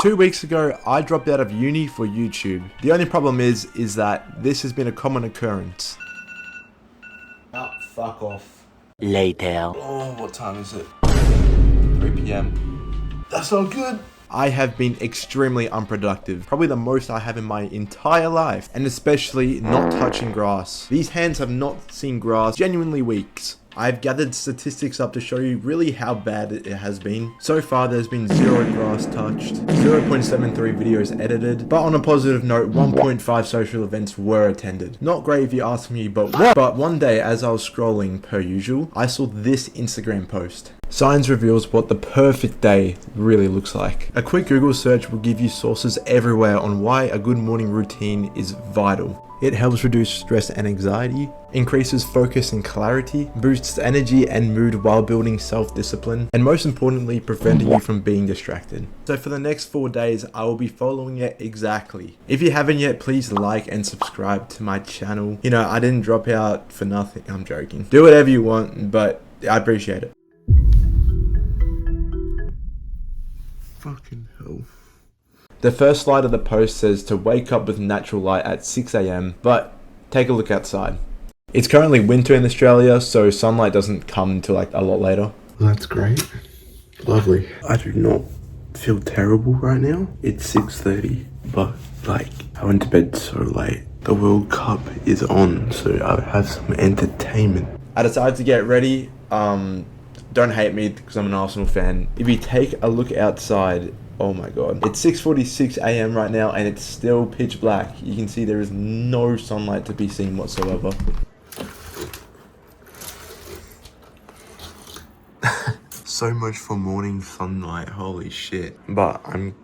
2 weeks ago, I dropped out of uni for YouTube. The only problem is that this has been a common occurrence. Oh, fuck off. Later. Oh, what time is it? 3 p.m. That's not good. I have been extremely unproductive, probably the most I have in my entire life, and especially not touching grass. These hands have not seen grass genuinely weeks. I've gathered statistics up to show you really how bad it has been. So far there's been 0 grass touched, 0.73 videos edited, but on a positive note, 1.5 social events were attended. Not great if you ask me, but what? But one day as I was scrolling per usual, I saw this Instagram post. CeeNCee reveals what the perfect day really looks like. A quick Google search will give you sources everywhere on why a good morning routine is vital. It helps reduce stress and anxiety, increases focus and clarity, boosts energy and mood while building self-discipline, and most importantly, preventing you from being distracted. So for the next 4 days, I will be following it exactly. If you haven't yet, please like and subscribe to my channel. You know, I didn't drop out for nothing. I'm joking. Do whatever you want, but I appreciate it. Fucking hell. The first slide of the post says to wake up with natural light at 6 a.m, but take a look outside. It's currently winter in Australia, so sunlight doesn't come until like a lot later. That's great. Lovely. I do not feel terrible right now. It's 6:30, but like I went to bed so late. The World Cup is on, so I have some entertainment. I decided to get ready. Don't hate me because I'm an Arsenal fan. If you take a look outside, oh my god. It's 6:46 a.m. right now and it's still pitch black. You can see there is no sunlight to be seen whatsoever. So much for morning sunlight, holy shit. But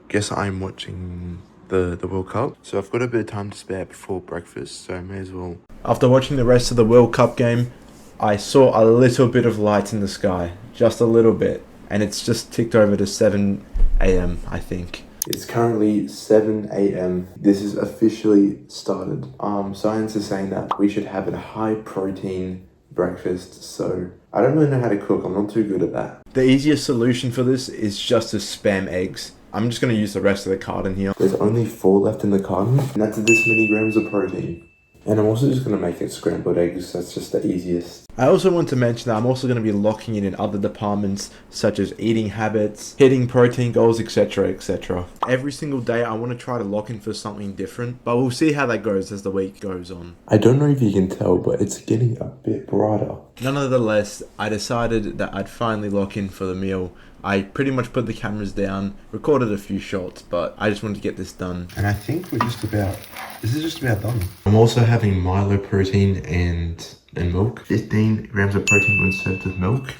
guess I'm watching the World Cup, so I've got a bit of time to spare before breakfast, so I may as well. After watching the rest of the World Cup game, I saw a little bit of light in the sky. Just a little bit. And it's just ticked over to 7 a.m, I think. It's currently 7 a.m. This is officially started. Science is saying that we should have a high protein breakfast, so I don't really know how to cook. I'm not too good at that. The easiest solution for this is just to spam eggs. I'm just going to use the rest of the carton here. There's only 4 left in the carton, and that's this many grams of protein. And I'm also just going to make it scrambled eggs. That's just the easiest. I also want to mention that I'm also going to be locking in other departments such as eating habits, hitting protein goals, etc, etc. Every single day I want to try to lock in for something different, but we'll see how that goes as the week goes on. I don't know if you can tell, but it's getting a bit brighter. Nonetheless, I decided that I'd finally lock in for the meal. I pretty much put the cameras down, recorded a few shots, but I just wanted to get this done. And I think this is just about done. I'm also having Milo protein and milk. 15 grams of protein when served with milk.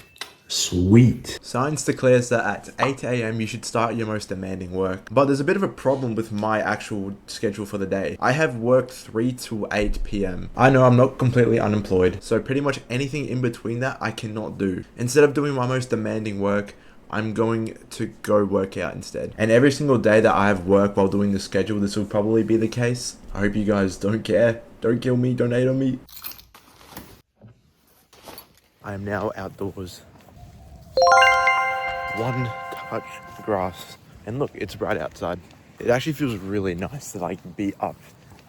Sweet. CeeNCee declares that at 8 a.m. you should start your most demanding work. But there's a bit of a problem with my actual schedule for the day. I have worked 3 to 8 p.m. I know I'm not completely unemployed, so pretty much anything in between that I cannot do. Instead of doing my most demanding work, I'm going to go work out instead. And every single day that I have work while doing the schedule, this will probably be the case. I hope you guys don't care. Don't kill me, don't hate on me. I am now outdoors. One touch grass. And look, it's bright outside. It actually feels really nice to like be up,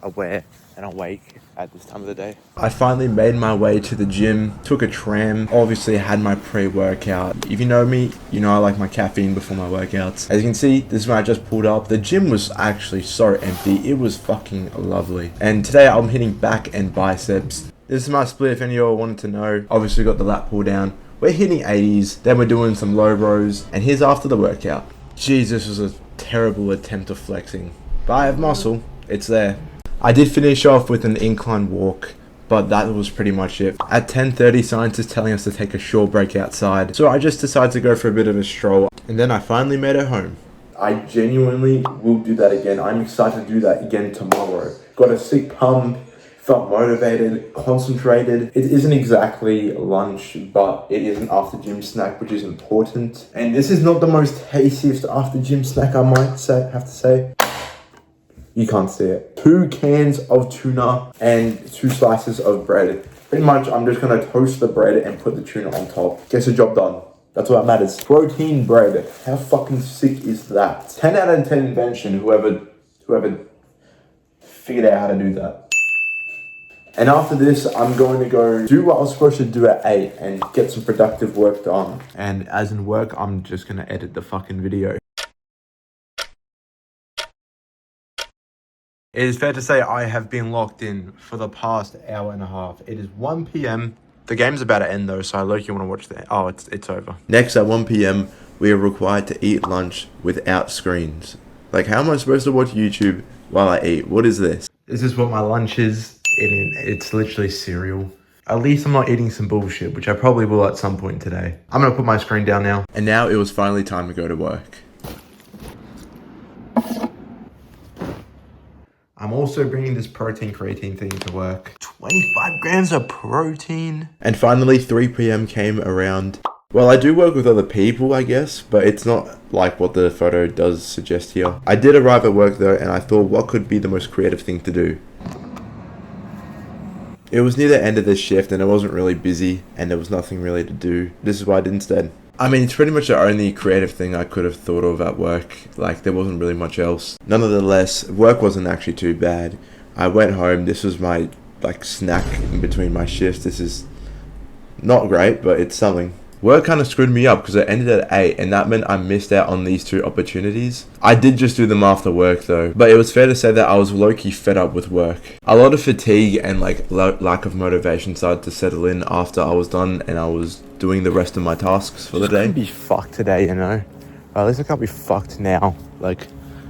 aware and awake at this time of the day. I finally made my way to the gym, took a tram, obviously had my pre-workout. If you know me, you know I like my caffeine before my workouts. As you can see, this is when I just pulled up. The gym was actually so empty. It was fucking lovely. And today I'm hitting back and biceps. This is my split if any of y'all wanted to know. Obviously got the lat pull down. We're hitting 80s, then we're doing some low rows, and here's after the workout. Jeez, this was a terrible attempt of flexing. But I have muscle, it's there. I did finish off with an incline walk, but that was pretty much it. At 10:30, CeeNCee is telling us to take a short break outside, so I just decided to go for a bit of a stroll, and then I finally made it home. I genuinely will do that again. I'm excited to do that again tomorrow. Got a sick pump, felt motivated, concentrated. It isn't exactly lunch, but it is an after gym snack, which is important. And this is not the most tastiest after gym snack, I might have to say. You can't see it. 2 cans of tuna and 2 slices of bread. Pretty much, I'm just gonna toast the bread and put the tuna on top. Gets the job done. That's what matters. Protein bread. How fucking sick is that? 10 out of 10 invention, whoever figured out how to do that. And after this, I'm going to go do what I was supposed to do at 8 and get some productive work done. And as in work, I'm just gonna edit the fucking video. It is fair to say I have been locked in for the past hour and a half. It is 1 p.m. The game's about to end though, so I low-key want to watch that. Oh, it's over. Next at 1 p.m, we are required to eat lunch without screens. Like, how am I supposed to watch YouTube while I eat? What is this? This is what my lunch is. It's literally cereal. At least I'm not eating some bullshit, which I probably will at some point today. I'm gonna put my screen down now. And now it was finally time to go to work. I'm also bringing this protein creatine thing to work. 25 grams of protein. And finally, 3 p.m. came around. Well, I do work with other people, I guess, but it's not like what the photo does suggest here. I did arrive at work though, and I thought, what could be the most creative thing to do? It was near the end of the shift and I wasn't really busy and there was nothing really to do. This is what I did instead. I mean, it's pretty much the only creative thing I could have thought of at work. Like, there wasn't really much else. Nonetheless, work wasn't actually too bad. I went home. This was my, like, snack in between my shifts. This is not great, but it's something. Work kind of screwed me up because it ended at 8 and that meant I missed out on these 2 opportunities. I did just do them after work though, but it was fair to say that I was low-key fed up with work. A lot of fatigue and like lack of motivation started to settle in after I was done and I was doing the rest of my tasks for the day. I can't be fucked today, you know? At least I can't be fucked now. Like,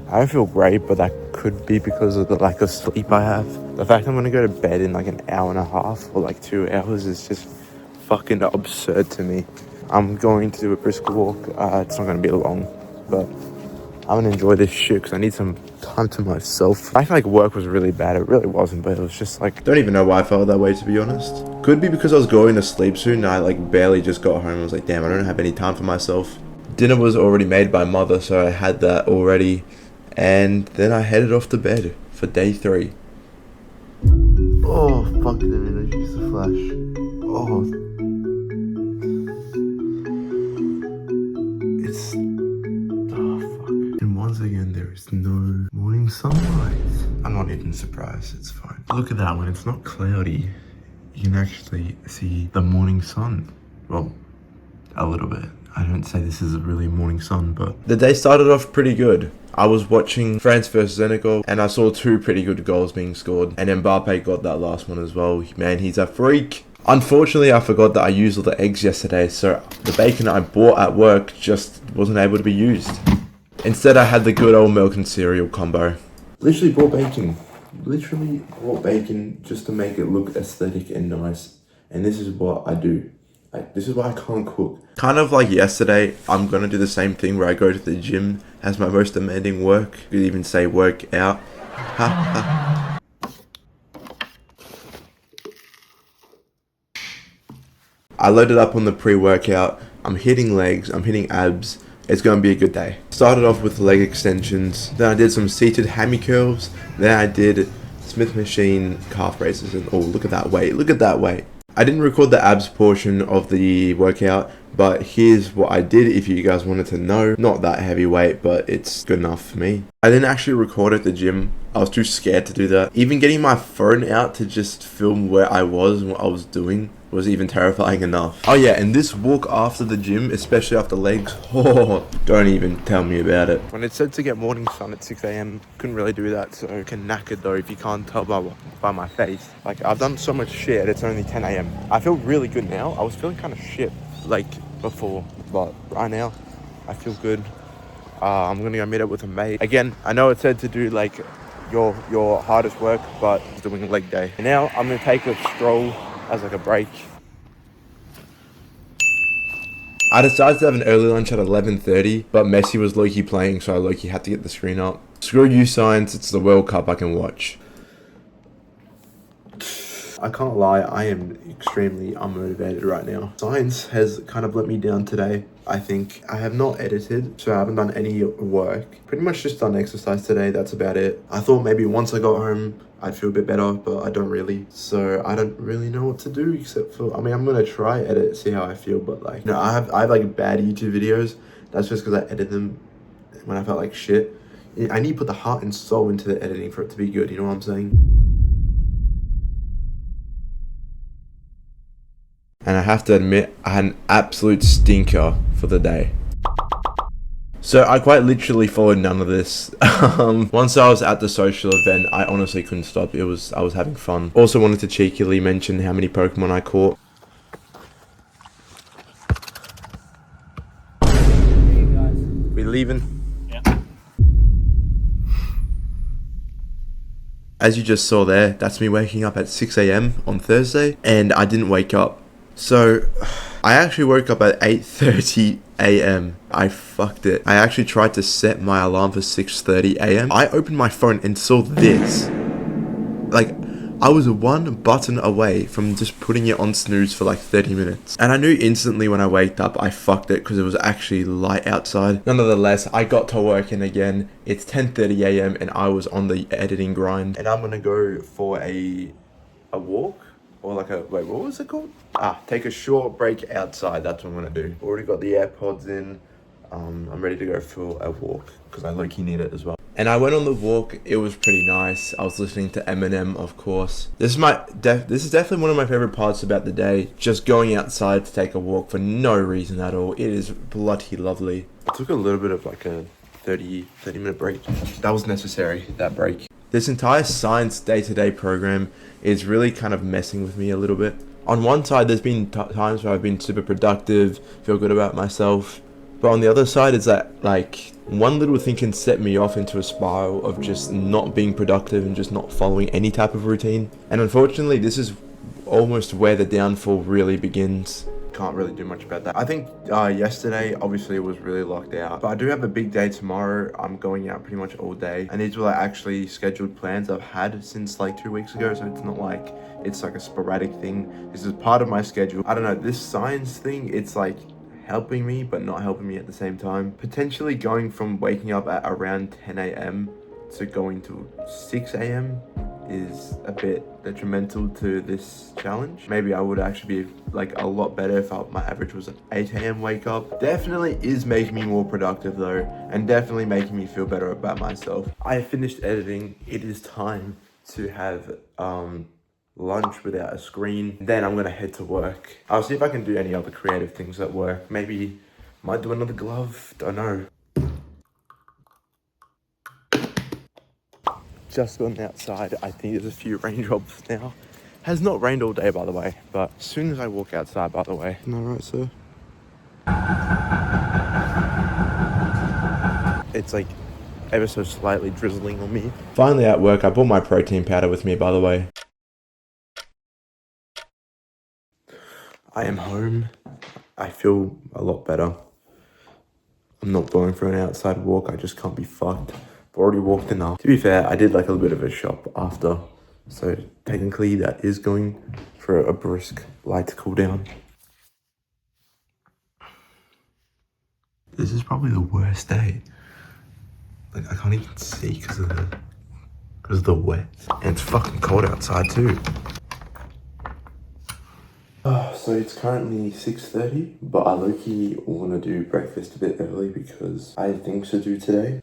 I don't feel great, but that could be because of the lack of sleep I have. The fact I'm gonna go to bed in like an hour and a half or like 2 hours is just fucking absurd to me. I'm going to do a brisk walk. It's not going to be long, but I'm going to enjoy this shit because I need some time to myself. I feel like work was really bad. It really wasn't, but it was just like... Don't even know why I felt that way, to be honest. Could be because I was going to sleep soon and I like barely just got home. I was like, damn, I don't have any time for myself. Dinner was already made by mother, so I had that already. And then I headed off to bed for day 3. Oh, fuck, didn't use the flash. Oh, once again, there is no morning sunlight. I'm not even surprised, it's fine. Look at that, when it's not cloudy, you can actually see the morning sun. Well, a little bit. I don't say this is a really morning sun, but... The day started off pretty good. I was watching France versus Senegal, and I saw 2 pretty good goals being scored. And Mbappe got that last one as well. Man, he's a freak. Unfortunately, I forgot that I used all the eggs yesterday, so the bacon I bought at work just wasn't able to be used. Instead, I had the good old milk and cereal combo. Literally bought bacon just to make it look aesthetic and nice. And this is what I do. This is why I can't cook. Kind of like yesterday, I'm gonna do the same thing where I go to the gym as my most demanding work. You could even say work out. Ha ha. I loaded up on the pre-workout. I'm hitting legs, I'm hitting abs. It's going to be a good day. Started off with leg extensions, then I did some seated hammy curls, then I did Smith machine calf raises, and oh, look at that weight, look at that weight. I didn't record the abs portion of the workout, but here's what I did if you guys wanted to know. Not that heavy weight, but it's good enough for me. I didn't actually record at the gym. I was too scared to do that. Even getting my phone out to just film where I was and what I was doing was even terrifying enough. Oh yeah, and this walk after the gym, especially after legs, oh, don't even tell me about it. When it said to get morning sun at 6 a.m, couldn't really do that, so knackered though, if you can't tell by my face. Like, I've done so much shit, it's only 10 a.m. I feel really good now. I was feeling kind of shit, like, before, but right now, I feel good. I'm gonna go meet up with a mate. Again, I know it said to do, like, your hardest work, but it's doing leg day. And now, I'm gonna take a stroll as like a break. I decided to have an early lunch at 11:30, but Messi was low-key playing, so I low-key had to get the screen up. Screw you, science, it's the World Cup I can watch. I can't lie, I am extremely unmotivated right now. Science has kind of let me down today. I think I have not edited, so I haven't done any work. Pretty much just done exercise today, that's about it. I thought maybe once I got home, I'd feel a bit better, but I don't really. So I don't really know what to do except for, I mean, I'm gonna try edit, see how I feel, but like, no, I have like bad YouTube videos. That's just because I edit them when I felt like shit. I need to put the heart and soul into the editing for it to be good, you know what I'm saying? And I have to admit, I had an absolute stinker for the day. So I quite literally followed none of this. Once I was at the social event, I honestly couldn't stop. I was having fun. Also wanted to cheekily mention how many Pokemon I caught. Hey guys. We leaving? Yeah. As you just saw there, that's me waking up at 6 a.m. on Thursday, and I didn't wake up. So I actually woke up at 8:30 a.m. I fucked it. I actually tried to set my alarm for 6:30 a.m. I opened my phone and saw this. Like, I was one button away from just putting it on snooze for like 30 minutes. And I knew instantly when I waked up, I fucked it because it was actually light outside. Nonetheless, I got to work and again, it's 10:30 a.m. and I was on the editing grind. And I'm gonna go for a walk. Or like a, wait, what was it called? Take a short break outside. That's what I'm gonna do. Already got the AirPods in. I'm ready to go for a walk because I low-key need it as well. And I went on the walk. It was pretty nice. I was listening to Eminem, of course. This is definitely one of my favorite parts about the day. Just going outside to take a walk for no reason at all. It is bloody lovely. I took a little bit of like a 30-minute break. That was necessary, that break. This entire science day-to-day program is really kind of messing with me a little bit. On one side, there's been times where I've been super productive, feel good about myself. But on the other side, it's that like one little thing can set me off into a spiral of just not being productive and just not following any type of routine. And unfortunately, this is almost where the downfall really begins. Can't really do much about that. I think yesterday, obviously it was really locked out, but I do have a big day tomorrow. I'm going out pretty much all day, and these were like actually scheduled plans I've had since like 2 weeks ago, so it's not like it's like a sporadic thing. This is part of my schedule. I don't know, this science thing, it's like helping me but not helping me at the same time. Potentially going from waking up at around 10 a.m. to going to 6 a.m. is a bit detrimental to this challenge. Maybe I would actually be like a lot better if my average was an 8 a.m. wake up. Definitely is making me more productive though, and definitely making me feel better about myself. I finished editing. It is time to have lunch without a screen. Then I'm gonna head to work. I'll see if I can do any other creative things at work. Maybe might do another glove, don't know. Just gone outside. I think there's a few raindrops now. Has not rained all day, by the way, but as soon as I walk outside, by the way. Am I right, sir? It's like ever so slightly drizzling on me. Finally at work, I brought my protein powder with me, by the way. I am home. I feel a lot better. I'm not going for an outside walk. I just can't be fucked. I've already walked enough. To be fair, I did like a little bit of a shop after. So technically that is going for a brisk light cool down. This is probably the worst day. Like I can't even see because of the wet. And it's fucking cold outside too. So it's currently 6:30, but I low-key want to do breakfast a bit early because I have things to do today.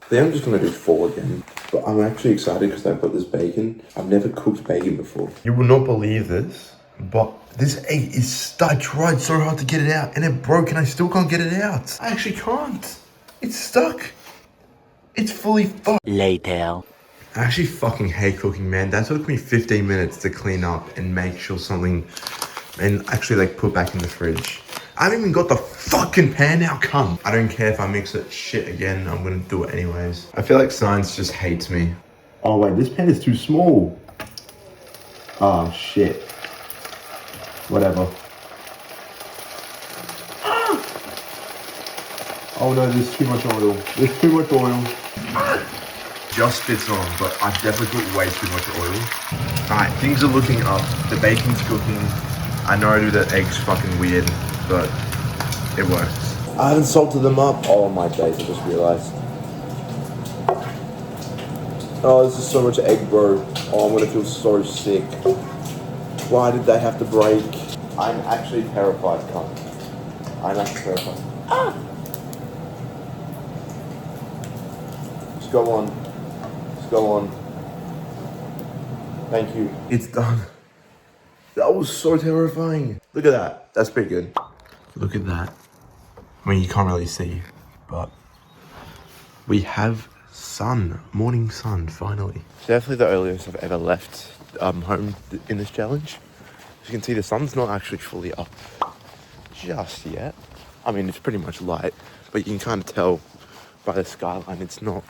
Then I'm just going to do 4 again, but I'm actually excited because I've got this bacon. I've never cooked bacon before. You will not believe this, but this egg is stuck. I tried so hard to get it out and it broke and I still can't get it out. I actually can't. It's stuck. It's fully fucked. Later. I actually fucking hate cooking, man. That took me 15 minutes to clean up and make sure something, and actually like put back in the fridge. I haven't even got the fucking pan out, cunt. I don't care if I mix it shit again, I'm gonna do it anyways. I feel like science just hates me. Oh wait, this pan is too small. Oh shit. Whatever. Ah! Oh no, there's too much oil. There's too much oil. Ah! Just spits on, but I've definitely put way too much oil. Alright, things are looking up. The bacon's cooking. I know that egg's fucking weird, but it works. I haven't salted them up. Oh my days, I just realized. Oh, this is so much egg, bro. Oh, I'm gonna feel so sick. Why did they have to break? I'm actually terrified, Con. I'm actually terrified. Ah! Just go on. Just go on. Thank you. It's done. That was so terrifying. Look at that. That's pretty good. Look at that. I mean, you can't really see, but we have sun, morning sun, finally. Definitely the earliest I've ever left home in this challenge. As you can see, the sun's not actually fully up just yet. I mean, it's pretty much light, but you can kind of tell by the skyline it's not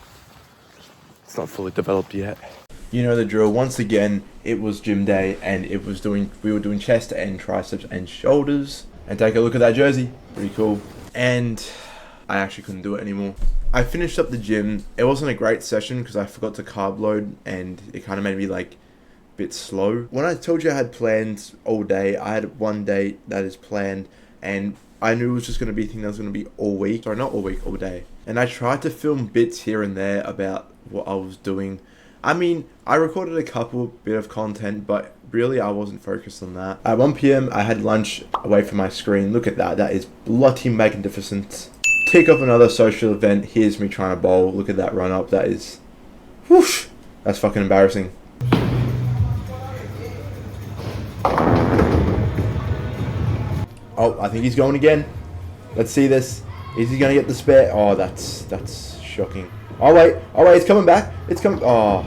fully developed yet. You know the drill. Once again, it was gym day, and we were doing chest and triceps and shoulders. And take a look at that jersey, pretty cool. And I actually couldn't do it anymore. I finished up the gym. It wasn't a great session because I forgot to carb load, and it kind of made me like a bit slow. When I told you I had plans all day, I had one day that is planned, and I knew it was just going to be a thing that was going to be all week. Sorry, not all week, all day. And I tried to film bits here and there about what I was doing. I mean, I recorded a couple bit of content, but really I wasn't focused on that. At 1 PM, I had lunch away from my screen. Look at that. That is bloody magnificent. Tick off another social event. Here's me trying to bowl. Look at that run up. That is... whoosh! That's fucking embarrassing. Oh, I think he's going again. Let's see this. Is he going to get the spare? Oh, that's shocking. Oh wait, it's coming back. It's coming. Oh,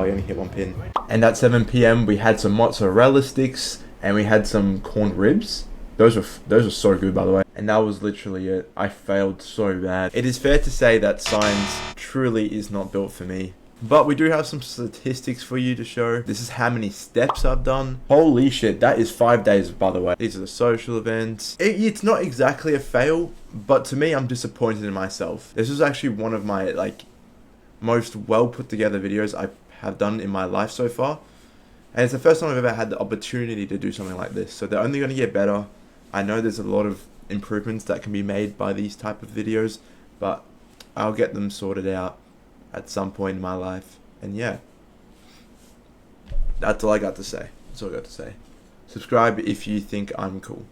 he only hit one pin. And at 7 PM, we had some mozzarella sticks and we had some corned ribs. Those were so good, by the way. And that was literally it. I failed so bad. It is fair to say that science truly is not built for me. But we do have some statistics for you to show. This is how many steps I've done. Holy shit, that is 5 days, by the way. These are the social events. It's not exactly a fail, but to me, I'm disappointed in myself. This is actually one of my most well put together videos I have done in my life so far. And it's the first time I've ever had the opportunity to do something like this. So they're only going to get better. I know there's a lot of improvements that can be made by these type of videos, but I'll get them sorted out at some point in my life. And yeah, that's all I got to say. That's all I got to say. Subscribe if you think I'm cool.